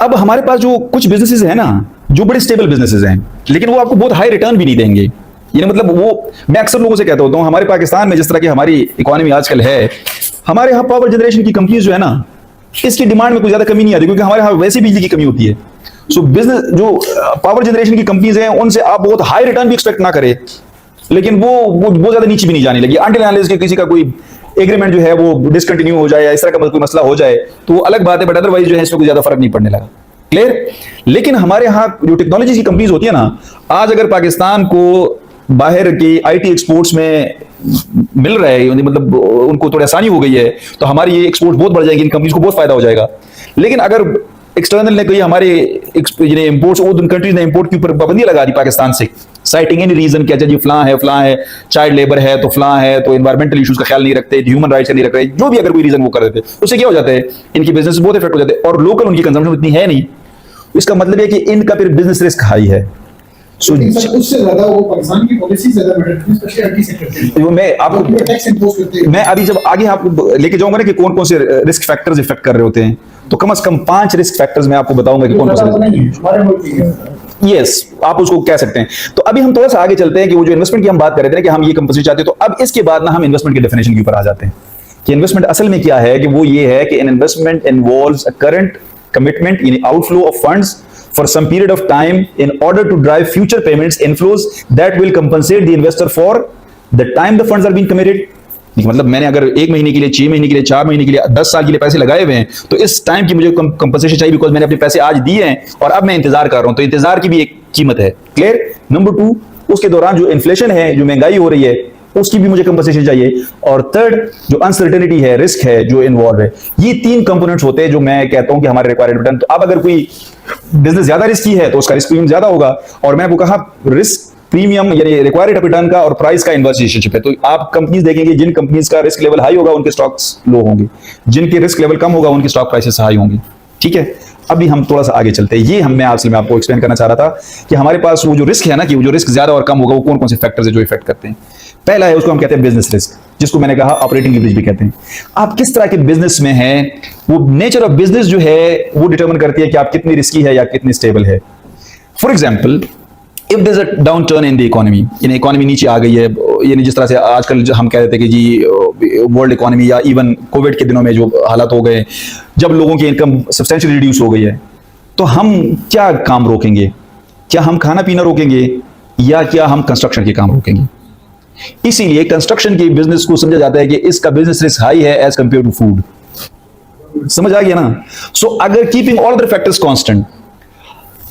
अब हमारे पास जो कुछ बिजनेसेस हैं ना, जो बड़े स्टेबल बिजनेसेस हैं, लेकिन वो आपको बहुत हाई रिटर्न भी नहीं देंगे। यानी मतलब वो, मैं अक्सर लोगों से कहता होता हूँ, हमारे पाकिस्तान में जिस तरह की हमारी इकोनॉमी आजकल है, हमारे यहाँ पावर जनरेशन की कंपनीज जो है ना, इसकी डिमांड में कोई ज्यादा कमी नहीं आती, क्योंकि हमारे यहाँ वैसे बिजली की कमी होती है। सो बिजनेस जो पावर जनरेशन की कंपनीज हैं, उनसे आप बहुत हाई रिटर्न भी एक्सपेक्ट ना करें, लेकिन वो बहुत ज्यादा नीचे भी नहीं जाने लगी। अंटिल अनलेस के किसी का कोई एग्रीमेंट जो है वो डिसकंटिन्यू हो जाए या इस तरह का कोई मसला हो जाए तो वो अलग बात है, बट अदरवाइज जो है इसमें कोई ज्यादा फर्क नहीं पड़ने लगा। क्लियर? लेकिन हमारे यहाँ जो टेक्नोलॉजी की कंपनीज होती है ना, आज अगर पाकिस्तान को बाहर की आईटी एक्सपोर्ट्स में मिल रहा है, मतलब उनको थोड़ी आसानी हो गई है, तो हमारी ये एक्सपोर्ट बहुत बढ़ जाएगी, इन कंपनीज को बहुत फायदा हो जाएगा। लेकिन अगर एक्सटर्नल ने कोई हमारे इंपोर्ट्स, उन कंट्रीज ने इंपोर्ट के ऊपर पाबंदी लगा दी पाकिस्तान से, साइटिंग एनी रीजन, क्या जी फलां है, चाइल्ड लेबर है, तो फलां है, तो एनवायरमेंटल इश्यूज का ख्याल नहीं रखते, ह्यूमन राइट्स का नहीं रख रहे, जो भी अगर कोई रीजन वो कर देते, उससे क्या हो जाता है, इनकी बिजनेस बहुत इफेक्ट हो जाते हैं, और लोकल उनकी कंजम्पशन इतनी है नहीं। इसका मतलब है कि इनका फिर बिजनेस रिस्क हाई है। उससे ज्यादा वो पाकिस्तान की पॉलिसी ज्यादा मैटर करती है, स्पेशली आईटी सेक्टर के लिए। मैं आपको टैक्स इंपोज करते हैं। मैं अभी जब आगे आपको लेके जाऊंगा ना कि कौन कौन से रिस्क फैक्टर्स इफेक्ट कर रहे होते हैं, तो कम से कम 5 रिस्क फैक्टर्स मैं आपको बताऊंगा कि कौन कौन से। यस, आप उसको कह सकते हैं। तो अभी हम थोड़ा सा आगे चलते हैं कि वो जो इन्वेस्टमेंट की हम बात कर रहे थे कि हम ये कंपनी चाहते हैं, तो अब इसके बाद ना हम इन्वेस्टमेंट के डेफिनेशन के ऊपर आ जाते हैं कि इन्वेस्टमेंट असल में क्या है। कि वो ये है कि an investment involves a current commitment in outflow of funds for some period of time in order to drive future payments inflows that will compensate the investor for the time the funds are being committed। मतलब मैंने अगर 1 महीने के लिए, 6 महीने के लिए, 4 महीने के लिए, 10 साल के लिए पैसे लगाए हुए हैं, तो इस टाइम की मुझे कंपनसेशन चाहिए, बिकॉज मैंने अपने पैसे आज दिए हैं और अब मैं इंतजार कर रहा हूं, तो इंतजार की भी एक कीमत है। क्लियर? नंबर 2, उसके दौरान जो इन्फ्लेशन है, जो महंगाई हो रही है, उसकी भी मुझे कंपनसेशन चाहिए। और थर्ड, जो अनसर्टेनिटी है, रिस्क है जो इन्वॉल्व है। ये 3 कंपोनेंट्स होते हैं जो मैं कहता हूं कि हमारे रिक्वायर्ड रिटर्न। तो अब अगर कोई बिजनेस ज्यादा रिस्की है तो उसका रिस्क प्रीमियम ज्यादा होगा, और मैं आपको कहा रिस्क प्रीमियम यानी रिक्वायर्ड रिटर्न का और प्राइस का इनवर्स रिलेशनशिप है। तो आप कंपनीज देखेंगे, जिन कंपनीज का रिस्क लेवल हाई होगा उनके स्टॉक्स लो होंगे, जिनके रिस्क लेवल कम होगा उनके स्टॉक प्राइसेस हाई होंगे। ठीक है? अभी हम थोड़ा सा आगे चलते हैं। ये मैं आपको एक्सप्लेन करना चाह रहा था कि हमारे पास वो जो रिस्क है ना, कि वो जो रिस्क ज्यादा और कम होगा, वो कौन कौन से फैक्टर्स है जो इफेक्ट करते हैं। पहला है, उसको हम कहते हैं बिजनेस रिस्क, जिसको मैंने कहा ऑपरेटिंग लीवरेज भी कहते हैं। आप किस तरह के बिजनेस में हैं, वो नेचर ऑफ बिजनेस जो है वो डिटरमिन करती है कि आप कितनी रिस्की है या कितनी स्टेबल है। For example, if there is a downturn in the economy, यानी इकोनॉमी नीचे आ गई है, यानी जिस तरह से आजकल हम कह रहे थे कि जी वर्ल्ड इकोनॉमी या इवन कोविड के दिनों में जो हालात हो गए, जब लोगों की इनकम सब्सटेंशियली रिड्यूस हो गई है, तो हम क्या काम रोकेंगे? क्या हम खाना पीना रोकेंगे या क्या हम कंस्ट्रक्शन के काम रोकेंगे? इसीलिए कंस्ट्रक्शन के बिजनेस को समझा जाता है कि इसका बिजनेस रिस्क हाई है एज कंपेयर टू फूड। समझ आ गया ना? सो अगर keeping all other factors constant,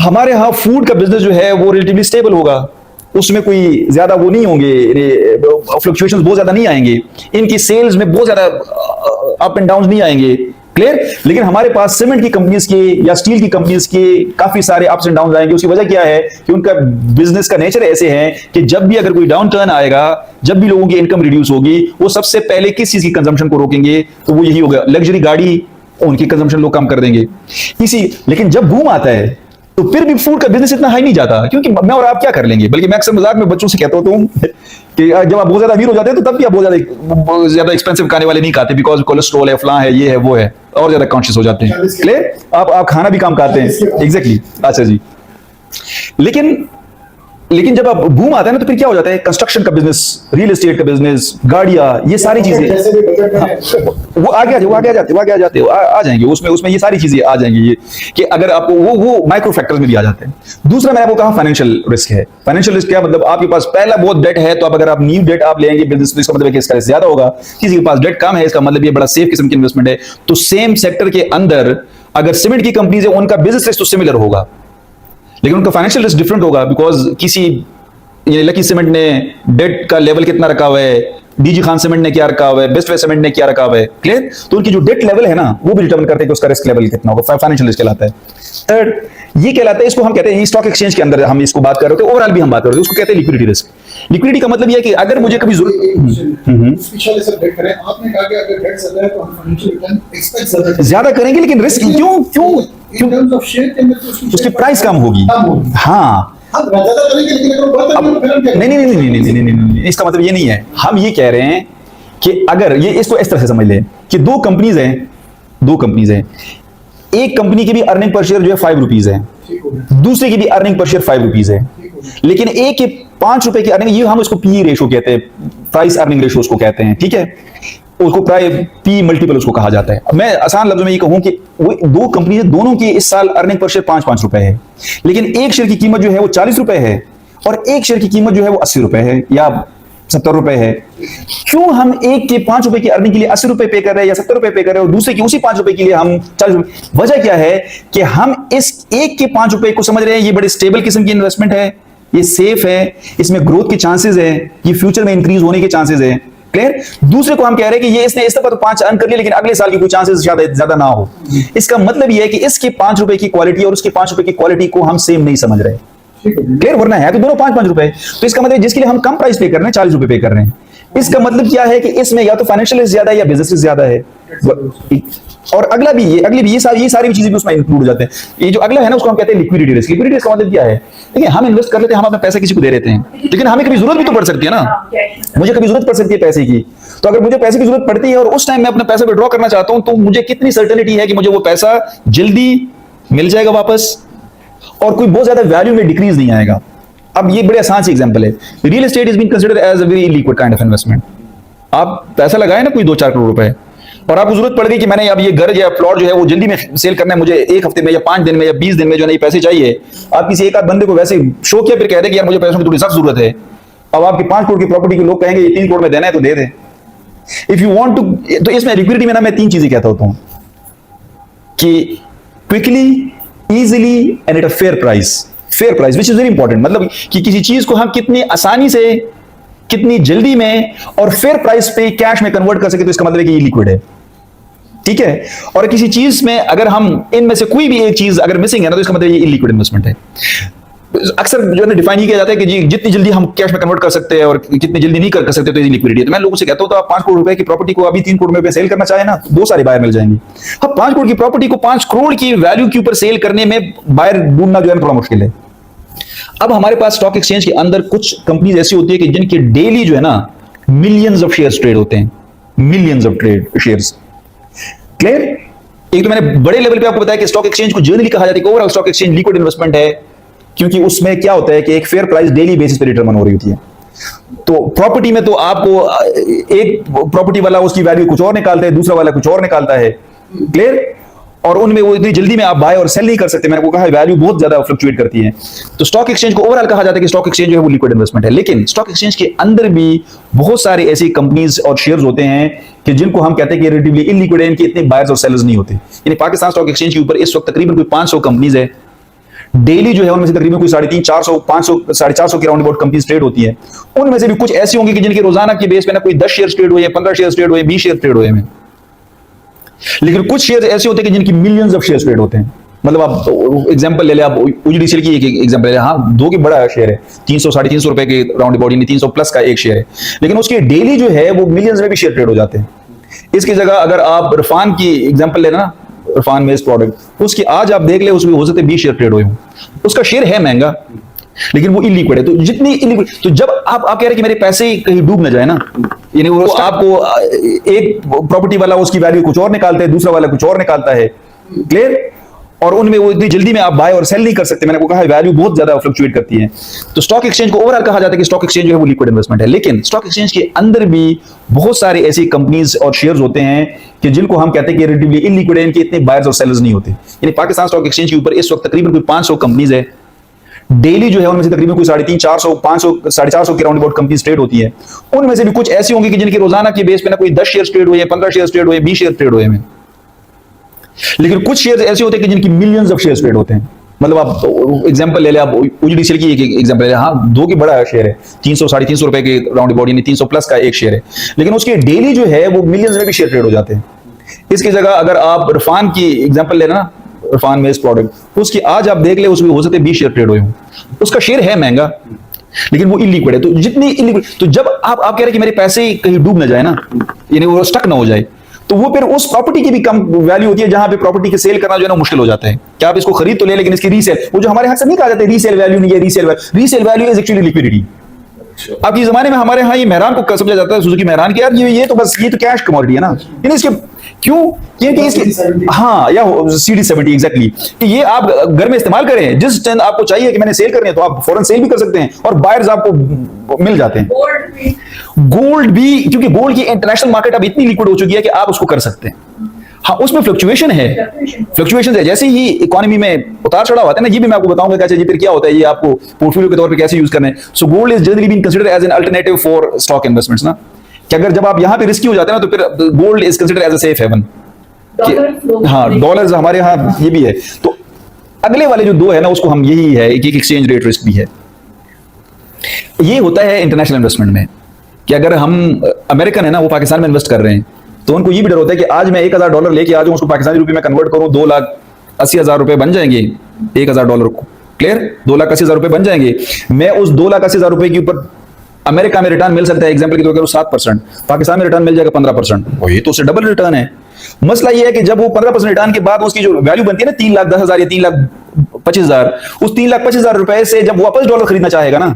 हमारे यहां फूड का बिजनेस जो है वो रिलेटिवली स्टेबल होगा, उसमें कोई ज्यादा वो नहीं होंगे, फ्लक्चुएशंस बहुत ज्यादा नहीं आएंगे, इनकी सेल्स में बहुत ज्यादा अप एंड डाउन नहीं आएंगे। क्लियर? लेकिन हमारे पास सीमेंट की कंपनीज के या स्टील की कंपनीज के काफी सारे अप्स एंड डाउन आएंगे। उसकी वजह क्या है कि उनका बिजनेस का नेचर ऐसे है कि जब भी अगर कोई डाउन टर्न आएगा, जब भी लोगों की इनकम रिड्यूस होगी, वो सबसे पहले किस चीज की कंजम्पशन को रोकेंगे? तो वो यही होगा, लग्जरी गाड़ी, उनकी कंजम्पशन लोग कम कर देंगे। लेकिन जब बूम आता है तो फिर भी फूड का बिजनेस इतना हाई नहीं जाता, क्योंकि मैं और आप क्या कर लेंगे। बल्कि मैं अक्सर मजाक में बच्चों से कहता हूं कि जब आप बहुत ज्यादा अमीर हो जाते हैं तो तब भी आप बहुत ज्यादा एक्सपेंसिव खाने वाले नहीं खाते, बिकॉज कोलेस्ट्रॉल है, फलां है, ये है, वो है, और ज्यादा कॉन्शियस हो जाते हैं। क्लियर? आप खाना भी कम खाते हैं। एग्जैक्टली। अच्छा जी। लेकिन जब आप बूम आता है ना तो फिर क्या हो जाता है, कंस्ट्रक्शन का बिजनेस, रियल एस्टेट का बिजनेस, गाड़ियां, ये सारी चीजें वो आगे आ जाते आ जाएंगे, उसमें ये सारी चीजें आ जाएंगी। ये कि अगर आपको वो माइक्रो फैक्टर्स में भी आ जाते हैं। दूसरा मैंने आपको कहा फाइनेंशियल रिस्क है। फाइनेंशियल रिस्क क्या मतलब, आपके पास पहला बहुत डेट है, तो अब अगर आप न्यू डेट आप लेंगे बिजनेस, इसका मतलब है कि इसका रिस्क ज्यादा होगा। किसी के पास डेट कम है, इसका मतलब ये बड़ा सेफ किस्म की इन्वेस्टमेंट है। तो सेम सेक्टर के अंदर अगर सीमेंट की कंपनीज है, उनका बिजनेस रिस्क तो सिमिलर होगा, लेकिन उनका फाइनेंशियल रिस्क डिफरेंट होगा, बिकॉज किसी लकी सीमेंट ने डेट का लेवल कितना रखा हुआ है, डीजी खान सीमेंट ने क्या रखा हुआ है, बेस्ट वे सीमेंट ने क्या रखा हुआ है। क्लियर? तो उनकी जो डेट लेवल है ना, वो भी डिटरमिन करते हैं कि उसका रिस्क लेवल कितना होगा। फाइनेंशियल रिस्क कहलाता है। थर्ड, ये कहलाता है, इसको हम कहते हैं स्टॉक एक्सचेंज के अंदर हम इसको बात कर रहे थे, ओवरऑल भी हम बात कर रहे थे, उसको कहते हैं लिक्विडिटी रिस्क। लिक्विडिटी का मतलब ये है कि अगर मुझे कभी जरूरत, ज्यादा करेंगे, लेकिन रिस्क क्यों उसकी प्राइस कम होगी। हाँ, नहीं, इसका मतलब ये नहीं है। हम ये कह रहे हैं कि अगर ये इसको इस तरह से समझ लें कि दो कंपनीज हैं, एक कंपनी की भी अर्निंग पर शेयर जो है 5 रुपीज है, ठीक हो गया, दूसरे की भी अर्निंग पर शेयर 5 रुपीज है, ठीक हो गया। लेकिन एक के 5 रुपए की अर्निंग, ये हम इसको पी रेशो कहते हैं, प्राइस अर्निंग रेशो उसको कहते हैं, ठीक है, उसको पी मल्टीपल उसको कहा जाता है। मैं आसान लफ्जों में ये कहूं कि वो दो कंपनी है, दोनों की इस साल अर्निंग पर शेयर 5-5 रुपए है, लेकिन एक शेयर की कीमत जो है वो 40 रुपए है और एक शेयर की कीमत जो है वो 80 रुपए है या 70 रुपए है। क्यों हम एक के 5 रुपए की अर्निंग के लिए 80 रुपए पे कर रहे हैं या 70 रुपए पे कर रहे हैं और दूसरे की उसी 5 रुपए के लिए हम 40 रुपए? वजह क्या है कि हम इस एक के 5 रुपए को समझ रहे हैं ये बड़ी स्टेबल किस्म की इन्वेस्टमेंट है, ये सेफ है, इसमें ग्रोथ के चांसेस है, ये फ्यूचर में इंक्रीज होने के चांसेस है। क्लियर? दूसरे को हम कह रहे हैं कि ये इसने इस दफा तो 5 अर्न कर लिया लेकिन अगले साल की कोई चांसेस ज्यादा ना हो। इसका मतलब ये है कि इसके 5 रुपए की क्वालिटी और उसके 5 रुपए की क्वालिटी को हम सेम नहीं समझ रहे। क्लियर? वरना है तो दोनों 5-5 रुपए, तो इसका मतलब जिसके लिए हम कम प्राइस पे कर रहे हैं 40 रुपए पे कर रहे हैं, इसका मतलब क्या है कि इसमें या तो फाइनेंशियल रिस्क ज्यादा है या बिजनेस रिस्क ज्यादा है। और अगली भी ये सारी भी चीजें भी उसमें इंक्लूड हो जाते हैं। ये जो अगला है ना उसको हम कहते हैं लिक्विडिटी रिस्क। लिक्विडिटी रिस्क का मतलब क्या है? देखिए, हम इन्वेस्ट कर लेते हैं, हम अपना पैसा किसी को दे देते हैं, लेकिन हमें कभी जरूरत भी तो पड़ सकती है ना, मुझे कभी जरूरत पड़ सकती है पैसे की। तो अगर मुझे पैसे की जरूरत पड़ती है और उस टाइम मैं अपना पैसा विड्रॉ करना चाहता हूं, तो मुझे कितनी सर्टेनिटी है कि मुझे वो पैसा जल्दी मिल जाएगा वापस और कोई बहुत ज्यादा वैल्यू में डिक्रीज नहीं आएगा। अब ये बड़े आसान सी एग्जांपल है, real estate is been considered as a very liquid kind of investment. आप पैसा लगाए ना कोई 2-4 करोड़ रुपए और आपको जरूरत पड़ गई कि मैंने अब ये घर या प्लॉट जो है वो जल्दी में सेल करना है, मुझे 1 हफ्ते में या 5 दिन में या 20 दिन में जो है पैसे चाहिए। आप किसी एक आध बंदे को वैसे शो किया, फिर कह दे कि यार मुझे पैसों की थोड़ी सख्त जरूरत है, अब आपकी 5 करोड़ की प्रॉपर्टी के लोग कहेंगे ये 3 करोड़ में देना है तो दे दे। इफ यू वांट टू, तो इसमें लिक्विडिटी में ना मैं 3 चीजें कहता होता हूं कि quickly, easily and at a fair price which is very important. मतलब कि किसी चीज को हम कितनी आसानी से, कितनी जल्दी में और फेयर प्राइस पे कैश में कन्वर्ट कर सके, तो इसका मतलब है कि ये लिक्विड है, ठीक है। और किसी चीज में अगर हम इनमें से कोई भी एक चीज अगर मिसिंग है ना, तो इसका मतलब ये इलिक्विड इन्वेस्टमेंट है। अक्सर जो है डिफाइन किया जाता है कि जी जितनी जल्दी हम कैश में कन्वर्ट कर सकते हैं और कितनी जल्दी नहीं कर सकते तो ये लिक्विडिटी है। तो मैं लोगों से कहता हूं तो आप 5 करोड़ रुपए की प्रॉपर्टी को अभी 3 करोड़ में सेल करना चाहे ना, बहुत सारे बायर मिल जाएंगे। अब 5 करोड़ की प्रॉपर्टी को 5 करोड़ की वैल्यू के ऊपर सेल करने में बायर ढूंढना जो है थोड़ा मुश्किल है। अब हमारे पास स्टॉक एक्सचेंज के अंदर कुछ कंपनीज ऐसी होती है कि जिनके डेली जो है ना मिलियंस ऑफ शेयर्स ट्रेड होते हैं, मिलियंस ऑफ शेयर्स। क्लियर? एक तो मैंने बड़े लेवल पे आपको बताया कि स्टॉक एक्सचेंज को जनरली कहा जाता है कि overall stock exchange liquid investment है, क्योंकि उसमें क्या होता है कि एक फेयर प्राइस डेली बेसिस पे डिटरमाइन हो रही होती है। तो प्रॉपर्टी में तो आपको एक प्रॉपर्टी वाला उसकी वैल्यू कुछ और निकालता है, दूसरा वाला कुछ और निकालता है। क्लियर? और उनमें वो इतनी जल्दी में आप बाय और सेल नहीं कर सकते। मैंने आपको कहा वैल्यू बहुत ज्यादा फ्लक्चुएट करती है। तो स्टॉक एक्सचेंज को ओवरऑल कहा जाता है कि स्टॉक एक्सचेंज जो है वो लिक्विड इन्वेस्टमेंट है, लेकिन स्टॉक एक्सचेंज के अंदर भी बहुत सारे ऐसी कंपनीज और शेयर्स होते हैं कि जिनको हम कहते हैं कि रिलेटिवली इनलिक्विड है, इनके इतने बायर्स और सेलर्स नहीं होते। यानी पाकिस्तान स्टॉक एक्सचेंज के ऊपर इस वक्त तकरीबन कोई 500 कंपनीज है, डेली जो है उनमें से तकरीबन कोई 350, 400, 500, 450 के राउंड अबाउट कंपनीज ट्रेड होती है। उनमें से भी कुछ ऐसी होंगी कि जिनके रोजाना की बेस पे ना कोई 10 शेयर ट्रेड हुए, 15 शेयर ट्रेड हुए, 20 शेयर ट्रेड हुए हैं, लेकिन कुछ शेयर ऐसे होते हैं कि जिनकी मिलियंस ऑफ शेयर्स ट्रेड होते हैं। मतलब आप एग्जांपल ले ले, आप UGDCL की एक एग्जांपल ले ले, हाँ 2 की बड़ा शेयर है, 300-350 रुपए के राउंड अबाउट, 300 प्लस का एक शेयर है, लेकिन उसके डेली जो है वो मिलियंस में भी शेयर ट्रेड हो जाते हैं। इसकी जगह अगर आप इरफान की एग्जांपल लेना ना, इरफान में इस प्रोडक्ट, उसकी आज आप देख ले उसमें हो सकते 20 शेयर ट्रेड हुए हों, उसका शेयर है महंगा लेकिन वो इलिक्विड है। तो जितनी इलिक्विड, तो जब आप कह रहे हैं कि मेरे पैसे कहीं डूब ना जाए ना, यानी वो आपको एक प्रॉपर्टी वाला उसकी वैल्यू कुछ और निकालता है, दूसरा वाला कुछ और निकालता है। क्लियर? और उनमें वो इतनी जल्दी में आप बाय और सेल नहीं कर सकते। मैंने आपको कहा वैल्यू बहुत ज्यादा फ्लक्चुएट करती है। तो स्टॉक एक्सचेंज को ओवरऑल कहा जाता है कि स्टॉक एक्सचेंज जो है वो लिक्विड इन्वेस्टमेंट है, लेकिन स्टॉक एक्सचेंज के अंदर भी बहुत सारे ऐसी कंपनीज और शेयर्स होते हैं कि जिनको हम कहते हैं कि रिलेटिवली इनलिक्विड है, इनके इतने बायर्स और सेलर्स नहीं होते। यानी पाकिस्तान स्टॉक एक्सचेंज के ऊपर इस वक्त तकरीबन कोई 500 कंपनीज है, डेली जो है उनमें से तकरीबन कोई 350, 400, 500, 450 के राउंड अबाउट कंपनीज ट्रेड होती है। उनमें से भी कुछ ऐसी होंगी कि जिनके रोजाना की बेस पे ना कोई 10 शेयर ट्रेड हुए, 15 शेयर ट्रेड हुए, 20 शेयर ट्रेड हुए हैं, लेकिन कुछ शेयर ऐसे होते हैं कि जिनकी मिलियंस ऑफ शेयर्स ट्रेड होते हैं। मतलब आप एग्जांपल ले ले, आप UGDCL की एक एग्जांपल ले ले, हाँ 2 की बड़ा शेयर है, 300-350 रुपए के राउंड अबाउट, 300 प्लस का एक शेयर है, लेकिन उसके डेली जो है वो मिलियंस में भी शेयर ट्रेड हो जाते हैं। इसकी जगह अगर आप इरफान की एग्जांपल लेना ना, इरफान में इस प्रोडक्ट, उसकी आज आप देख ले उसमें हो सकते 20 शेयर ट्रेड हुए हों, उसका शेयर है महंगा लेकिन वो इलिक्विड है। तो जितनी इलिक्विड, तो जब आप कह रहे हैं कि मेरे पैसे कहीं डूब ना जाए ना, यानी वो स्टक ना हो जाए, तो वो फिर उस प्रॉपर्टी की भी कम वैल्यू होती है जहां पे प्रॉपर्टी के सेल करना जो है ना मुश्किल हो जाता है। क्या आप इसको खरीद तो ले, लेकिन इसकी रीसेल, वो जो हमारे हाथ से नहीं कहा जाता है रीसेल वैल्यू नहीं है, resale value is actually liquidity. अब इस जमाने में हमारे यहाँ ये मेहरान को समझा जाता है, सुजुकी मेहरान की, यार ये तो बस ये तो कैश कमोडिटी है ना, यानी इसके क्यों, क्योंकि इसके हाँ या CD70 एग्जैक्टली, कि ये आप घर में इस्तेमाल करें, जिस टाइम आपको चाहिए कि मैंने सेल करनी है तो आप फौरन सेल भी कर सकते हैं और बायर्स आपको मिल जाते हैं। गोल्ड भी, क्योंकि गोल्ड की इंटरनेशनल मार्केट अब इतनी लिक्विड हो चुकी है कि आप उसको कर सकते हैं। हाँ, उसमें फ्लक्चुएशन है, फ्लक्चुएशन है, जैसे ही इकोनॉमी में उतार चढ़ाव आते हैं ना, ये भी मैं आपको बताऊंगा क्या चाहिए, फिर क्या होता है, ये आपको पोर्टफोलियो के तौर पे कैसे यूज करना है। So gold is generally been considered as an alternative for stock investments ना, कि अगर जब आप यहां पे रिस्की हो जाते हैं ना, तो फिर gold is considered as a safe haven. हाँ, डॉलर्स हमारे यहाँ ये भी है। तो अगले वाले जो दो है ना, उसको हम यही है, एक एक्सचेंज रेट रिस्क भी है। ये होता है इंटरनेशनल इन्वेस्टमेंट में, कि अगर हम अमेरिकन है ना, वो पाकिस्तान में इन्वेस्ट कर रहे हैं, तो उनको ये भी डर होता है कि आज मैं $1000 लेके आ जाऊं, उसको पाकिस्तानी रुपए में कन्वर्ट करूं, $2,80,000 रुपए बन जाएंगे। $1000 को क्लियर, $2,80,000 रुपए बन जाएंगे। मैं उस $2,80,000 रुपए के ऊपर अमेरिका में रिटर्न मिल सकता है, एग्जांपल के तौर पर 7%, पाकिस्तान में रिटर्न मिल जाएगा 15%, और ये तो उससे डबल रिटर्न है। मसला ये है कि जब वो 15% रिटर्न के बाद उसकी जो वैल्यू बनती है ना, 3,10,000 या 3,25,000, उस 3,25,000 रुपए से जब वापस डॉलर खरीदना चाहेगा ना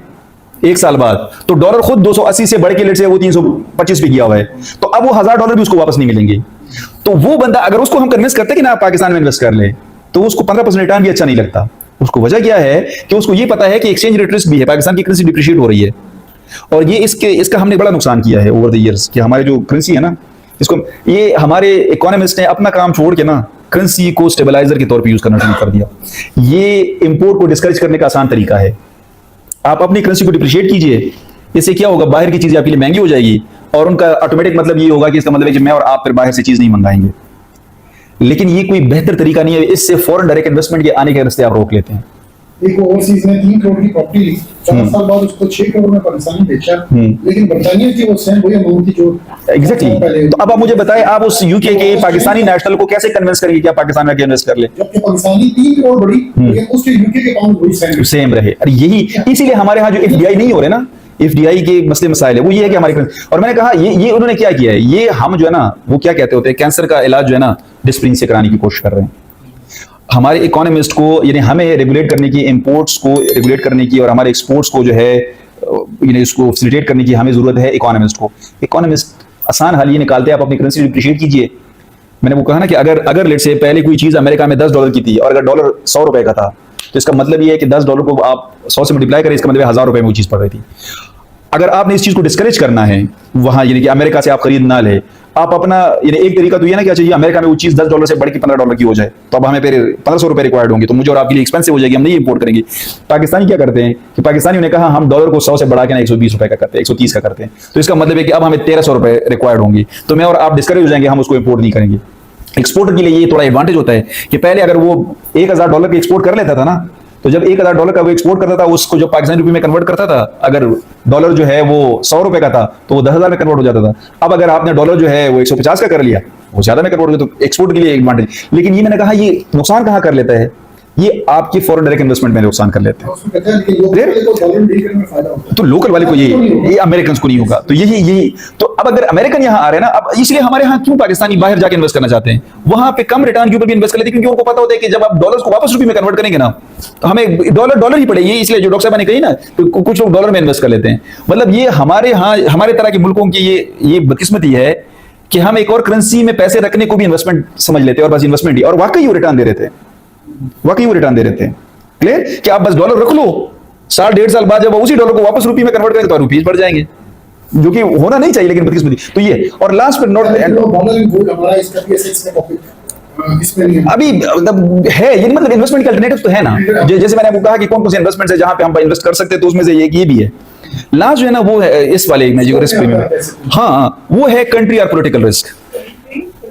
एक साल बाद, तो डॉलर खुद 280 से बढ़ के लेट से वो 325 पे गया हुआ है, तो अब वो $1,000 भी उसको वापस नहीं मिलेंगे। तो वो बंदा अगर उसको हम कन्विंस करते कि ना आप पाकिस्तान में इन्वेस्ट कर ले, तो उसको 15% रिटर्न भी अच्छा नहीं लगता। उसको वजह क्या है कि उसको ये पता है कि एक्सचेंज रेट रिस्क भी है, पाकिस्तान की करेंसी डिप्रिशिएट हो रही है, और ये इसका हमने बड़ा नुकसान किया है ओवर द ईयर्स, कि हमारे जो करेंसी है ना, इसको ये हमारे इकोनॉमिस्ट ने अपना काम छोड़ के ना करेंसी को स्टेबलाइजर के तौर पे यूज करना शुरू कर दिया। ये इंपोर्ट को डिस्करेज करने का आसान तरीका है। आप अपनी करेंसी को डिप्रिशिएट कीजिए, इससे क्या होगा, बाहर की चीजें आपके लिए महंगी हो जाएगी, और उनका ऑटोमेटिक मतलब ये होगा कि इसका मतलब है कि मैं और आप फिर बाहर से चीज नहीं मंगाएंगे। लेकिन ये कोई बेहतर तरीका नहीं है, इससे फॉरेन डायरेक्ट इन्वेस्टमेंट के आने के रास्ते आप रोक लेते हैं। एक ओवरसीज ने 3 करोड़ की प्रॉपर्टी ली, 4 साल बाद उसको 6 करोड़ में पाकिस्तानी बेचा, लेकिन बरतानिया की वो सेम वही अमाउंट थी जो एग्जैक्टली। तो अब आप मुझे बताएं, आप उस यूके के पाकिस्तानी नेशनल को कैसे कन्विंस करेंगे कि आप पाकिस्तान में इन्वेस्ट कर ले, जबकि पाकिस्तानी 3 करोड़ बढ़ी, लेकिन उसके यूके के अकाउंट वही सेम रहे। अरे यही, इसीलिए हमारे यहाँ जो एफडीआई नहीं हो रहे ना, एफडीआई के मसले मसाइल है, वो ये है कि हमारे, और मैंने कहा ये उन्होंने क्या किया है, ये हम जो है ना, वो क्या कहते होते हैं, कैंसर का इलाज जो है ना डिस्प्रिन से कराने की कोशिश कर रहे हैं। हमारे इकोनॉमिस्ट को, यानी हमें रेगुलेट करने की, इंपोर्ट्स को रेगुलेट करने की, और हमारे एक्सपोर्ट्स को जो है यानी इसको फैसिलिटेट करने की हमें जरूरत है इकोनॉमिस्ट को। इकोनॉमिस्ट आसान हल ये निकालते हैं, आप अपनी करेंसी डिप्रिशिएट कीजिए। मैंने वो कहा ना कि अगर लेट से पहले कोई चीज अमेरिका में $10 की थी, और अगर डॉलर $100 का था, तो इसका मतलब ये है कि $10 को आप 100 से मल्टीप्लाई करें, इसका मतलब $1000 में वो चीज पड़ रही थी। अगर आपने इस चीज को डिस्करेज करना है वहां, यानी कि अमेरिका से आप खरीद ना ले, आप अपना, यानी एक तरीका तो ये ना क्या चाहिए, अमेरिका में वो चीज $10 से बढ़ के $15 की हो जाए, तो अब हमें फिर $1500 रिक्वायर्ड होंगे, तो मुझे और आपके लिए एक्सपेंसिव हो जाएगी, हम नहीं इंपोर्ट करेंगे। पाकिस्तानी क्या करते हैं कि पाकिस्तानी ने कहा हम डॉलर को 100 से बढ़ा के ना $120 का करते हैं, 130 का करते हैं, तो इसका मतलब है कि अब हमें $1300 रिक्वायर्ड होंगे, तो मैं और आप डिस्करेज हो जाएंगे, हम उसको इंपोर्ट नहीं करेंगे। एक्सपोर्टर के लिए ये थोड़ा एडवांटेज होता है कि पहले अगर वो $1000 की एक्सपोर्ट कर लेता था ना, तो जब $1000 का वो एक्सपोर्ट करता था, उसको जब पाकिस्तानी रुपए में कन्वर्ट करता था, अगर डॉलर जो है वो $100 का था, तो वो 10,000 में कन्वर्ट हो जाता था। अब अगर आपने डॉलर जो है वो 150 का कर लिया, वो ज्यादा में कन्वर्ट हो गया, तो एक्सपोर्ट के लिए एडवांटेज। लेकिन ये मैंने कहा, ये नुकसान कहां कर लेता है, ये आपकी फॉरेन डायरेक्ट इन्वेस्टमेंट में नुकसान कर लेते हैं। तो लोकल वाले को ये अमेरिकन को नहीं होगा। तो यही तो अब अगर अमेरिकन यहाँ आ रहे हैं ना, अब इसलिए हमारे यहाँ क्यों पाकिस्तानी बाहर जाके इन्वेस्ट करना चाहते हैं, वहां पे कम रिटर्न के ऊपर भी इन्वेस्ट कर लेते हैं, क्योंकि उनको पता होता है कि जब आप डॉलर्स को वापस रुपये में कन्वर्ट करेंगे ना, तो हमें डॉलर ही पड़ेगी। इसलिए जो डॉक्टर साहब ने कही ना, तो कुछ लोग डॉलर में इन्वेस्ट कर लेते हैं। मतलब ये हमारे यहाँ, हमारे तरह के मुल्कों की ये बदकिस्मती है कि हम एक और करेंसी में पैसे रखने को भी इन्वेस्टमेंट समझ लेते हैं, और बस इन्वेस्टमेंट ही, और वाकई वो रिटर्न दे रहे थे, क्लियर कि आप बस डॉलर रख लो, 1.5 साल बाद जब उसी डॉलर को वापस रुपये में कन्वर्ट करेंगे तो रुपीज बढ़ जाएंगे, जो कि होना नहीं चाहिए, लेकिन बदकिस्मती। तो ये, और लास्ट पर नॉट अभी मतलब है ये, मतलब इन्वेस्टमेंट के अल्टरनेटिव तो है ना, जैसे मैंने आपको कहा कि कौन कौन से इन्वेस्टमेंट है जहां पे हम इन्वेस्ट कर सकते हैं, तो उसमें से ये भी है। लास्ट जो है ना, वो है इस वाले में जो रिस्क प्रीमियम, हाँ वो है कंट्री और पॉलिटिकल रिस्क,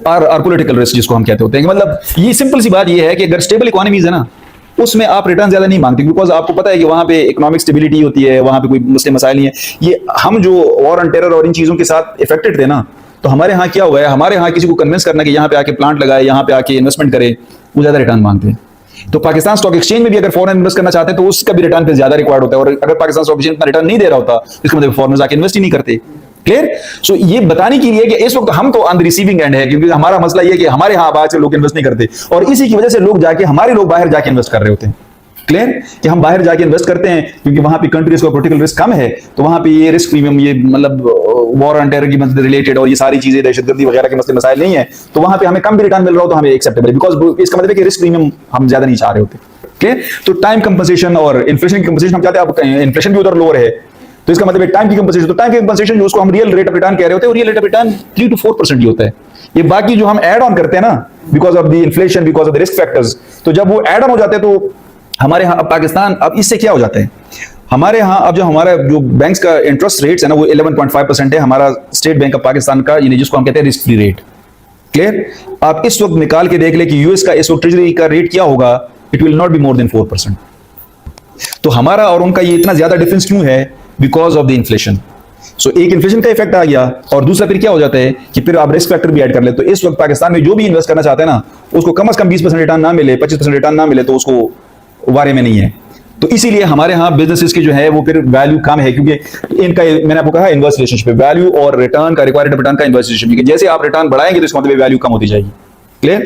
और पॉलिटिकल रिस्क जिसको हम कहते होते हैं। मतलब ये सिंपल सी बात ये है कि अगर स्टेबल इकोनॉमीज है ना, उसमें आप रिटर्न ज्यादा नहीं मांगते, बिकॉज आपको पता है कि वहां पे इकोनॉमिक स्टेबिलिटी होती है, वहां पे कोई मसले मसाइल नहीं है। ये हम जो वॉर ऑन टेरर और इन चीजों के साथ इफेक्टेड थे ना, तो हमारे यहाँ क्या हुआ है, हमारे यहाँ किसी को कन्विंस करना कि यहाँ पे आके प्लांट लगाए, यहाँ पे आके इन्वेस्टमेंट करे, वो ज्यादा रिटर्न मांगते हैं। तो पाकिस्तान स्टॉक एक्सचेंज में भी अगर फॉरेन इन्वेस्ट करना चाहते हैं, तो उसका भी रिटर्न पे ज्यादा रिक्वायर्ड होता है, और अगर पाकिस्तान स्टॉक एक्सचेंज इतना रिटर्न नहीं दे रहा होता, इसका मतलब फॉरेनर्स आके इन्वेस्ट ही नहीं करते। क्लियर? सो ये बताने के लिए कि इस वक्त हम तो ऑन द रिसीविंग एंड है, क्योंकि हमारा मसला ये है कि हमारे यहाँ बाहर से लोग इन्वेस्ट नहीं करते, और इसी की वजह से लोग जाके, हमारे लोग बाहर जाके इन्वेस्ट कर रहे होते हैं। क्लियर, कि हम बाहर जाके इन्वेस्ट करते हैं क्योंकि वहां पे कंट्रीज का पॉलिटिकल रिस्क कम है, तो वहां पे ये रिस्क प्रीमियम, ये मतलब वॉर ऑन टेरर की मसले रिलेटेड और ये सारी चीजें, दहशतगर्दी वगैरह के मसले मसाइल नहीं है, तो वहां पे हमें कम भी रिटर्न मिल रहा हो तो हमें एक्सेप्टेबल है, बिकॉज इसका मतलब है कि रिस्क प्रीमियम हम ज्यादा नहीं चाह रहे होते। क्लियर, तो टाइम कंपनसेशन और इन्फ्लेशन की कंपनसेशन हम चाहते हैं, अब इन्फ्लेशन भी उधर लोअर है, तो इसका मतलब है टाइम की कंपनसेशन, तो टाइम की कंपनसेशन जो उसको हम रियल रेट ऑफ रिटर्न कह रहे होते हैं, और real rate of return 3 to 4% ही होता है। ये बाकी जो हम ऐड ऑन करते हैं ना, because of the inflation, because of the risk factors, तो जब वो ऐड ऑन हो जाते हैं तो हमारे यहाँ पाकिस्तान, अब इससे क्या हो जाता है, हमारे यहाँ अब जो हमारा जो बैंक्स का इंटरेस्ट रेट्स है ना वो 11.5% है, हमारा स्टेट बैंक ऑफ पाकिस्तान का, यानी जिसको हम कहते हैं रिस्क फ्री रेट। क्लियर, आप इस वक्त निकाल के देख ले कि यूएस का इस वक्त ट्रेजरी का रेट क्या होगा, it will not be more than 4%। तो हमारा और उनका ये इतना ज्यादा डिफरेंस क्यों है, बिकॉज ऑफ द इन्फ्लेशन। सो एक इन्फ्लेशन का इफेक्ट आ गया, और दूसरा फिर क्या हो जाता है कि फिर आप रिस्क फैक्टर भी ऐड कर ले, तो इस वक्त पाकिस्तान में जो भी इन्वेस्ट करना चाहते हैं ना, उसको कम से कम 20% रिटर्न ना मिले, 25% रिटर्न ना मिले, तो उसको वारे में नहीं है। तो इसीलिए हमारे यहाँ बिजनेसेस की जो है वो फिर वैल्यू कम है, क्योंकि इनका मैंने आपको कहा इनवर्स रिलेशनशिप, वैल्यू और रिटर्न का, रिक्वायर्ड रिटर्न का इनवर्स रिलेशनशिप, जैसे आप रिटर्न बढ़ाएंगे तो इसका मतलब वैल्यू कम होती जाएगी। क्लियर।